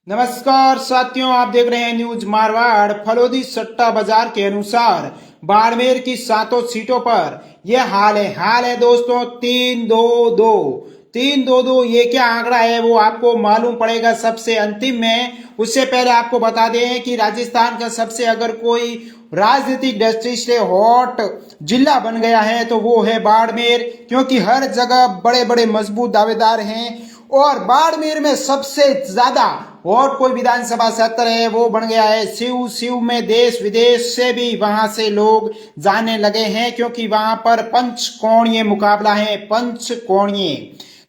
नमस्कार साथियों, आप देख रहे हैं न्यूज मारवाड़। फलोदी सट्टा बाजार के अनुसार बाड़मेर की 7 सीटों पर यह हाल है दोस्तों। 3-2-2 ये क्या आंकड़ा है वो आपको मालूम पड़ेगा सबसे अंतिम में। उससे पहले आपको बता दें कि राजस्थान का सबसे अगर कोई राजनीतिक दृष्टि से हॉट जिला बन गया है तो वो है बाड़मेर, क्योंकि हर जगह बड़े बड़े मजबूत दावेदार हैं। और बाड़मेर में सबसे ज्यादा और कोई विधानसभा क्षेत्र है वो बन गया है शिव में देश विदेश से भी वहां से लोग जाने लगे हैं, क्योंकि वहां पर पंचकोणीय मुकाबला है। पंचकोणीय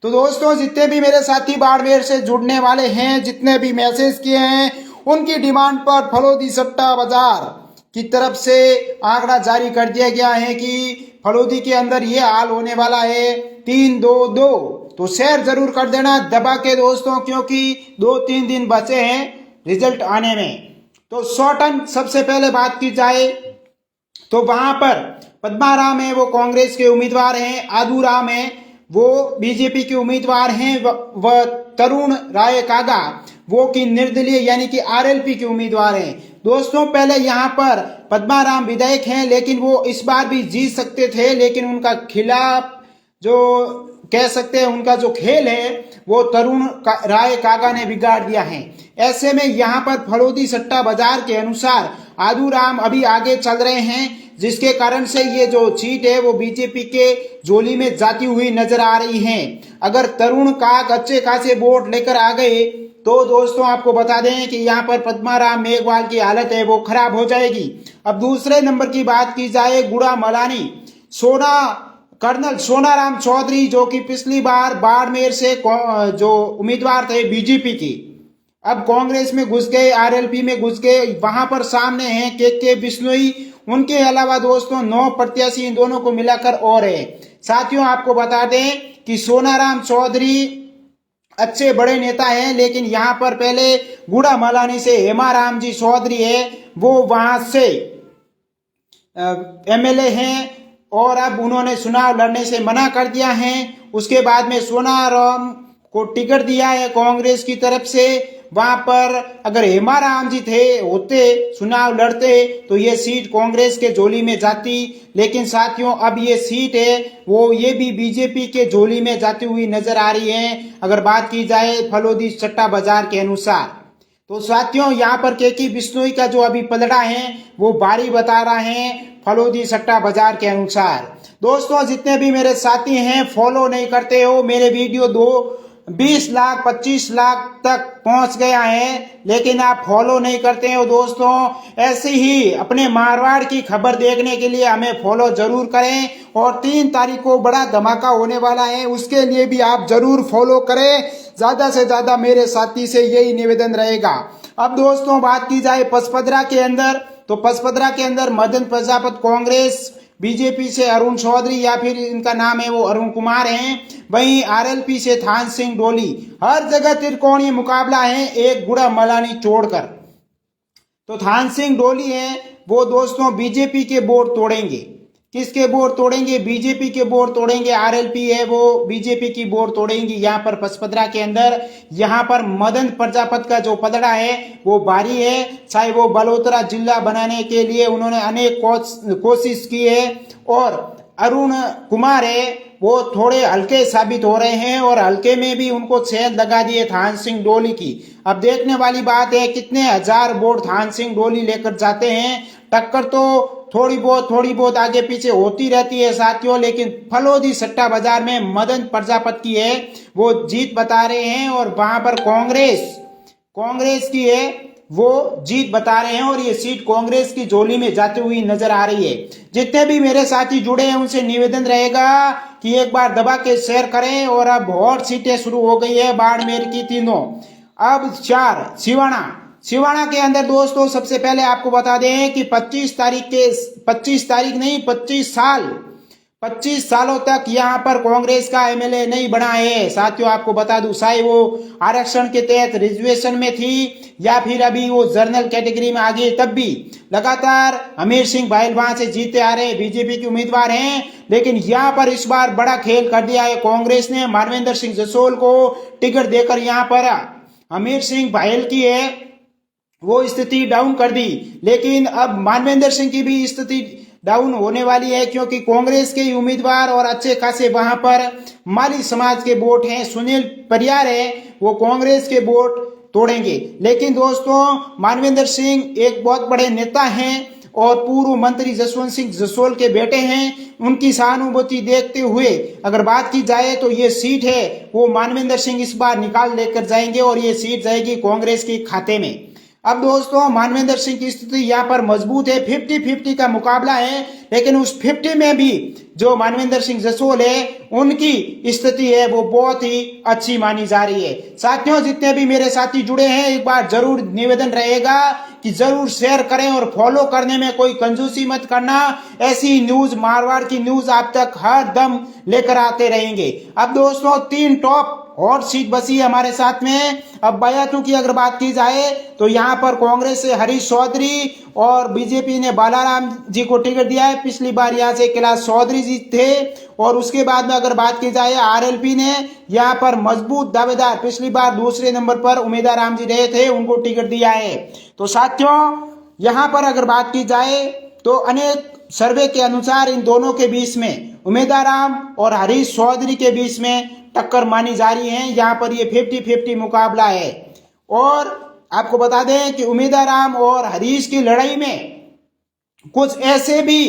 तो दोस्तों, जितने भी मेरे साथी बाड़मेर से जुड़ने वाले हैं, जितने भी मैसेज किए हैं, उनकी डिमांड पर फलोदी सट्टा बाजार की तरफ से आंकड़ा जारी कर दिया गया है कि फलोदी के अंदर ये हाल होने वाला है 3-2-2। तो शेयर जरूर कर देना दबा के दोस्तों, क्योंकि 2-3 दिन बचे हैं रिजल्ट आने में। तो शॉर्टन सबसे पहले बात की जाए तो वहां पर पद्माराम है वो कांग्रेस के उम्मीदवार हैं, आदूराम है वो बीजेपी के उम्मीदवार हैं, व तरुण राय कागा वो की निर्दलीय यानी कि आरएलपी के उम्मीदवार हैं। दोस्तों, पहले यहाँ पर पद्माराम विधायक हैं, लेकिन वो इस बार भी जीत सकते थे, लेकिन उनका खिलाफ जो कह सकते हैं उनका जो खेल है वो तरुण राय कागा ने बिगाड़ दिया है। ऐसे में यहाँ पर फलोदी सट्टा बाजार के अनुसार आदूराम अभी आगे चल रहे हैं, जिसके कारण से ये जो सीट है वो बीजेपी के झोली में जाती हुई नजर आ रही है। अगर तरुण काग अच्छे खासे वोट लेकर आ गए तो दोस्तों आपको बता दें कि यहाँ पर पद्माराम मेघवाल की हालत है वो खराब हो जाएगी। अब दूसरे नंबर की बात की जाए गुड़ा मलानी कर्नल सोनाराम चौधरी, जो कि पिछली बार बाड़मेर से जो उम्मीदवार थे बीजेपी की, अब कांग्रेस में घुस गए, आरएलपी में घुस गए। वहां पर सामने हैं के बिश्नोई। उनके अलावा दोस्तों 9 प्रत्याशी इन दोनों को मिलाकर और है। साथियों, आपको बता दें कि सोनाराम चौधरी अच्छे बड़े नेता हैं, लेकिन यहाँ पर पहले गुड़ा मलानी से हेमाराम जी चौधरी है वो वहां से एमएलए हैं, और अब उन्होंने चुनाव लड़ने से मना कर दिया है। उसके बाद में सोनाराम को टिकट दिया है कांग्रेस की तरफ से। वहां पर अगर हेमाराम जी होते चुनाव लड़ते तो ये सीट कांग्रेस के झोली में जाती, लेकिन साथियों अब ये सीट है वो ये भी बीजेपी के झोली में जाती हुई नजर आ रही है, अगर बात की जाए फलोदी सट्टा बाजार के अनुसार। तो साथियों, यहाँ पर के बिश्नोई का जो अभी पलड़ा है वो भारी बता रहा है फलोदी सट्टा बाजार के अनुसार। दोस्तों, जितने भी मेरे साथी हैं फॉलो नहीं करते हो मेरे वीडियो 20 लाख 25 लाख तक पहुंच गया है, लेकिन आप फॉलो नहीं करते हो दोस्तों। ऐसे ही अपने मारवाड़ की खबर देखने के लिए हमें फॉलो जरूर करें, और 3 तारीख को बड़ा धमाका होने वाला है, उसके लिए भी आप जरूर फॉलो करें। ज्यादा से ज्यादा मेरे साथी से यही निवेदन रहेगा। अब दोस्तों बात की जाए पचपदरा के अंदर, तो पचपदरा के अंदर मदन प्रजापत कांग्रेस, बीजेपी से अरुण चौधरी या फिर इनका नाम है वो अरुण कुमार हैं, वहीं आरएलपी से थान सिंह डोली। हर जगह त्रिकोणीय मुकाबला है एक गुड़ा मलानी छोड़कर। तो थान सिंह डोली है वो दोस्तों बीजेपी के बोर्ड तोड़ेंगे। किसके बोर्ड तोड़ेंगे? बीजेपी के बोर्ड तोड़ेंगे। आरएलपी है वो बीजेपी की बोर्ड तोड़ेंगी यहाँ पर पचपदरा के अंदर। यहाँ पर मदन प्रजापत का जो पलड़ा है वो भारी है, चाहे वो बलोतरा जिला बनाने के लिए उन्होंने अनेक कोशिश की है, और अरुण कुमार है वो थोड़े हल्के साबित हो रहे हैं, और हल्के में भी उनको छेद लगा दिए थान सिंह डोली की। अब देखने वाली बात है कितने हजार वोट थान सिंह डोली लेकर जाते हैं। टक्कर तो थोड़ी बहुत आगे पीछे होती रहती है साथियों, लेकिन फलोदी सट्टा बाजार में मदन प्रजापत की है वो जीत बता रहे हैं, और वहां पर कांग्रेस की है वो जीत बता रहे हैं, और ये सीट कांग्रेस की झोली में जाती हुई नजर आ रही है। जितने भी मेरे साथी जुड़े हैं उनसे निवेदन रहेगा कि एक बार दबा के शेयर करें। और अब और सीटें शुरू हो गई है बाड़मेर की तीनों। अब 4 सिवाना के अंदर दोस्तों सबसे पहले आपको बता दें कि 25 सालों तक यहाँ पर कांग्रेस का एमएलए नहीं बना है साथियों। आपको बता दूं, चाहे वो आरक्षण के तहत रिजर्वेशन में थी या फिर अभी वो जनरल कैटेगरी में आ गई, तब भी लगातार हमीर सिंह भाईल वहां से जीते आ रहे बीजेपी के उम्मीदवार हैं। लेकिन यहाँ पर इस बार बड़ा खेल कर दिया है कांग्रेस ने। मानवेंद्र सिंह जसोल को टिकट देकर यहाँ पर हमीर सिंह बाहेल की है वो स्थिति डाउन कर दी, लेकिन अब मानवेंद्र सिंह की भी स्थिति डाउन होने वाली है, क्योंकि कांग्रेस के उम्मीदवार और अच्छे खासे वहां पर माली समाज के वोट हैं, सुनील परियार है, वो कांग्रेस के वोट तोड़ेंगे। लेकिन दोस्तों मानवेंद्र सिंह एक बहुत बड़े नेता हैं और पूर्व मंत्री जसवंत सिंह जसोल के बेटे हैं, उनकी सहानुभूति देखते हुए अगर बात की जाए तो ये सीट है वो मानवेंद्र सिंह इस बार निकाल लेकर जाएंगे और ये सीट जाएगी कांग्रेस के खाते में। अब दोस्तों मानवेंद्र सिंह की स्थिति यहाँ पर मजबूत है, 50-50 का मुकाबला है, लेकिन उस 50 में भी जो मानवेंद्र सिंह जसोल है उनकी स्थिति है वो बहुत ही अच्छी मानी जा रही है। साथियों जितने भी मेरे साथी जुड़े हैं एक बार जरूर निवेदन रहेगा कि जरूर शेयर करें और फॉलो करने में कोई कंजूसी मत करना। ऐसी न्यूज मारवाड़ की न्यूज आप तक हर दम लेकर आते रहेंगे। अब दोस्तों 3 टॉप और सीट बची है हमारे साथ में। अब बयातू की अगर बात की जाए तो यहाँ पर कांग्रेस से हरीश चौधरी और बीजेपी ने बालाराम जी को टिकट दिया है। पिछली बार यहाँ से कैलाश चौधरी जी थे और उसके बाद में अगर बात की जाए आरएलपी ने यहाँ पर मजबूत दावेदार पिछली बार दूसरे नंबर पर उमेदवार राम जी रहे थे, उनको टिकट दिया है। तो साथियों यहाँ पर अगर बात की जाए तो अनेक सर्वे के अनुसार इन दोनों के बीच में उमेदवार राम और हरीश चौधरी के बीच में टक्कर मानी जा रही है। यहाँ पर ये 50-50 मुकाबला है। और आपको बता दें कि उमेदवार राम और हरीश की लड़ाई में कुछ ऐसे भी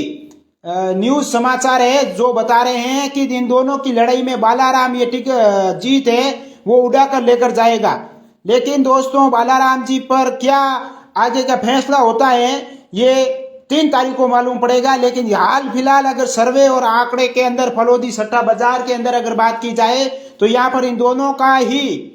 न्यूज समाचार है जो बता रहे हैं कि इन दोनों की लड़ाई में बालाराम ये जीत है वो उड़ा कर लेकर जाएगा। लेकिन दोस्तों बालाराम जी पर क्या आगे का फैसला होता है ये 3 तारीख को मालूम पड़ेगा। लेकिन हाल फिलहाल अगर सर्वे और आंकड़े के अंदर फलोदी सट्टा बाजार के अंदर अगर बात की जाए तो यहाँ पर इन दोनों का ही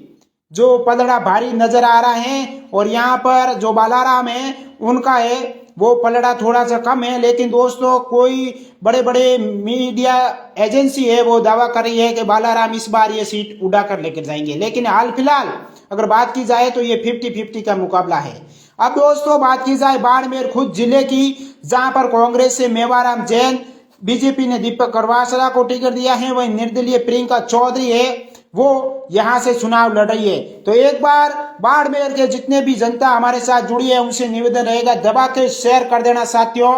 जो पलड़ा भारी नजर आ रहा है और यहाँ पर जो बालाराम है उनका है वो पलड़ा थोड़ा सा कम है। लेकिन दोस्तों कोई बड़े बड़े मीडिया एजेंसी है वो दावा कर रही है कि बालाराम इस बार ये सीट उड़ा कर लेकर जाएंगे। लेकिन हाल फिलहाल अगर बात की जाए तो ये 50-50 का मुकाबला है। अब दोस्तों बात की जाए बाड़मेर खुद जिले की, जहां पर कांग्रेस से मेवाराम जैन, बीजेपी ने दीपक करवासरा को टिकट दिया है, वही निर्दलीय प्रियंका चौधरी है वो यहां से चुनाव लड़ रही है। तो एक बार बाड़मेर के जितने भी जनता हमारे साथ जुड़ी है उनसे निवेदन रहेगा दबा के शेयर कर देना साथियों।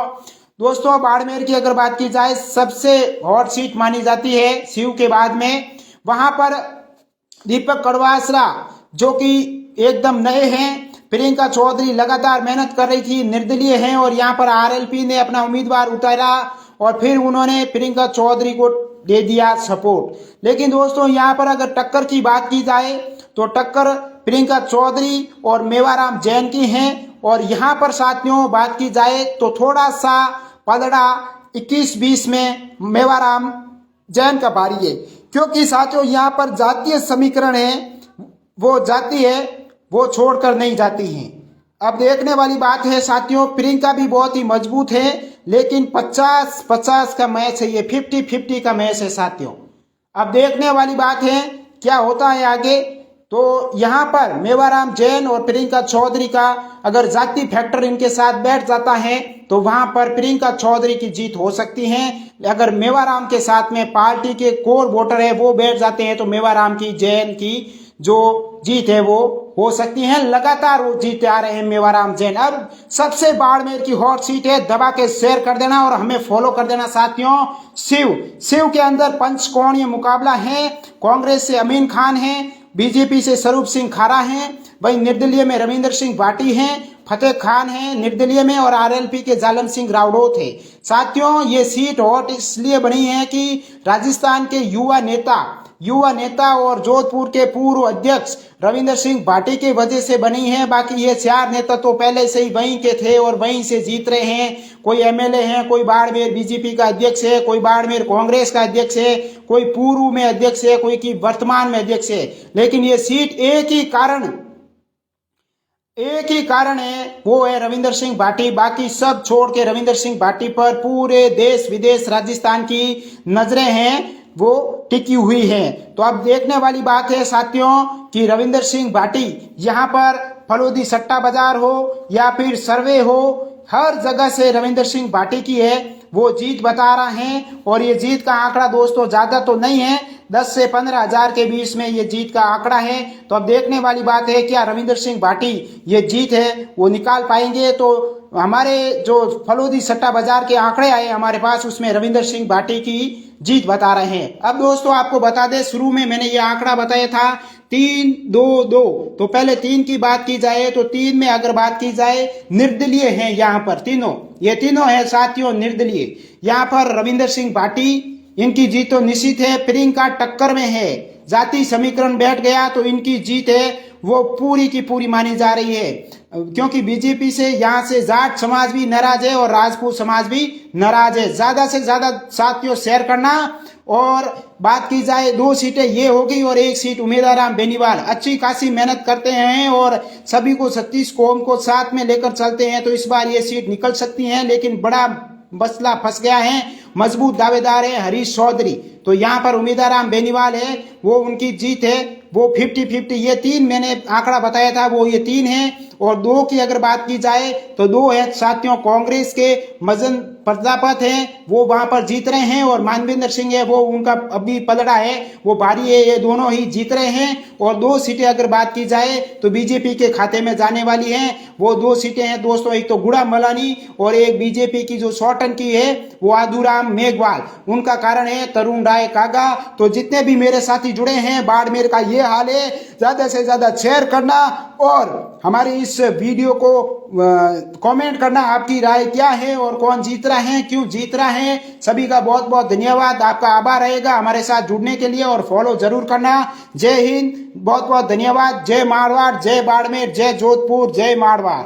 दोस्तों बाड़मेर की अगर बात की जाए सबसे हॉट सीट मानी जाती है शिव के बाद में, वहां पर दीपक करवासरा जो कि एकदम नए हैं, प्रियंका चौधरी लगातार मेहनत कर रही थी, निर्दलीय हैं और यहाँ पर आरएलपी ने अपना उम्मीदवार उतारा और फिर उन्होंने प्रियंका चौधरी को दे दिया सपोर्ट। लेकिन दोस्तों यहाँ पर अगर टक्कर की बात की जाए तो टक्कर प्रियंका चौधरी और मेवाराम जैन की हैं और यहाँ पर साथियों बात की जाए तो थोड़ा सा पलड़ा 21-20 में मेवाराम जैन का भारी है, क्योंकि साथियों यहाँ पर जातीय समीकरण है वो जाति है वो छोड़कर नहीं जाती हैं। अब देखने वाली बात है साथियों प्रियंका भी बहुत ही मजबूत है, लेकिन 50-50 का मैच है, ये 50-50 का मैच है साथियों। अब देखने वाली बात है क्या होता है आगे। तो यहाँ पर मेवाराम जैन और प्रियंका चौधरी का अगर जाति फैक्टर इनके साथ बैठ जाता है तो वहां पर प्रियंका चौधरी की जीत हो सकती है। अगर मेवाराम के साथ में पार्टी के कोर वोटर है वो बैठ जाते हैं तो मेवाराम की जैन की जो जीत है वो हो सकती है। लगातार वो जीते आ रहे हैं मेवाराम जैन। अब सबसे बाड़मेर की हॉट सीट है, दबा के शेयर कर देना और हमें फॉलो कर देना साथियों। शिव के अंदर पंचकोणीय मुकाबला है, कांग्रेस से अमीन खान है, बीजेपी से स्वरूप सिंह खारा हैं, वही निर्दलीय में रविंद्र सिंह भाटी हैं, फतेह खान हैं निर्दलीय में और आरएलपी के जालम सिंह रावड़ो थे। साथियों ये सीट हॉट इसलिए बनी है कि राजस्थान के युवा नेता और जोधपुर के पूर्व अध्यक्ष रविंद्र सिंह भाटी की वजह से बनी है। बाकी ये 4 नेता तो पहले से ही वहीं के थे और वहीं से जीत रहे हैं। कोई एमएलए हैं, कोई बाड़मेर बीजेपी का अध्यक्ष है, कोई बाड़मेर कांग्रेस का अध्यक्ष है, कोई पूर्व में अध्यक्ष है, कोई की वर्तमान में अध्यक्ष है। लेकिन ये सीट एक ही कारण है वो है रविंद्र सिंह भाटी। बाकी सब छोड़ के रविंद्र सिंह भाटी पर पूरे देश विदेश राजस्थान की नजरें हैं वो टिकी हुई है। तो अब देखने वाली बात है साथियों कि रविंद्र सिंह भाटी यहाँ पर फलोदी सट्टा बाजार हो या फिर सर्वे हो, हर जगह से रविंद्र सिंह भाटी की है वो जीत बता रहा है। और ये जीत का आंकड़ा दोस्तों ज्यादा तो नहीं है, 10 से 15 हजार के बीच में ये जीत का आंकड़ा है। तो अब देखने वाली बात है क्या रविंदर सिंह भाटी ये जीत है वो निकाल पाएंगे। तो हमारे जो फलोदी सट्टा बाजार के आंकड़े आए हमारे पास, उसमें रविंदर सिंह भाटी की जीत बता रहे हैं। अब दोस्तों आपको बता दें, शुरू में मैंने ये आंकड़ा बताया था 3-2-2। तो पहले 3 की बात की जाए तो 3 में अगर बात की जाए निर्दलीय हैं यहाँ पर तीनों, ये तीनों हैं साथियों निर्दलीय। यहाँ पर रविंदर सिंह भाटी इनकी जीत तो निश्चित है। प्रियंका टक्कर में है, जाति समीकरण बैठ गया तो इनकी जीत है वो पूरी की पूरी मानी जा रही है, क्योंकि बीजेपी से यहाँ से जाट समाज भी नाराज है और राजपूत समाज भी नाराज है। ज्यादा से ज्यादा साथियों शेयर करना। और बात की जाए 2 सीटें ये होगी और 1 सीट उम्मीदवार बेनीवाल अच्छी खासी मेहनत करते हैं और सभी को 36 कौम को साथ में लेकर चलते हैं, तो इस बार ये सीट निकल सकती है। लेकिन बड़ा मसला फंस गया है, मजबूत दावेदार है हरीश चौधरी, तो यहाँ पर उम्मीदवार बेनीवाल है वो उनकी जीत है वो 50-50। ये 3 मैंने आंकड़ा बताया था वो ये 3 है। और 2 की अगर बात की जाए तो 2 है साथियों कांग्रेस के मजन प्रजापत हैं वो वहां पर जीत रहे हैं, और मानविंदर सिंह है वो उनका अभी पलड़ा है वो भारी है, ये दोनों ही जीत रहे हैं। और 2 सीटें अगर बात की जाए तो बीजेपी के खाते में जाने वाली हैं, वो 2 सीटें हैं दोस्तों, एक तो गुड़ा मलानी और एक बीजेपी की जो सौटन की है वो आदूराम मेघवाल। उनका कारण है तरुण राय कागा। तो जितने भी मेरे साथी जुड़े हैं बाड़मेर का ये हाल है, ज्यादा से ज्यादा शेयर करना और हमारी इस वीडियो को कमेंट करना आपकी राय क्या है और कौन जीत रहा है, क्यों जीत रहा है। सभी का बहुत बहुत धन्यवाद, आपका आभार रहेगा हमारे साथ जुड़ने के लिए और फॉलो जरूर करना। जय हिंद, बहुत बहुत धन्यवाद। जय मारवाड़, जय बाड़मेर, जय जोधपुर, जय मारवाड़।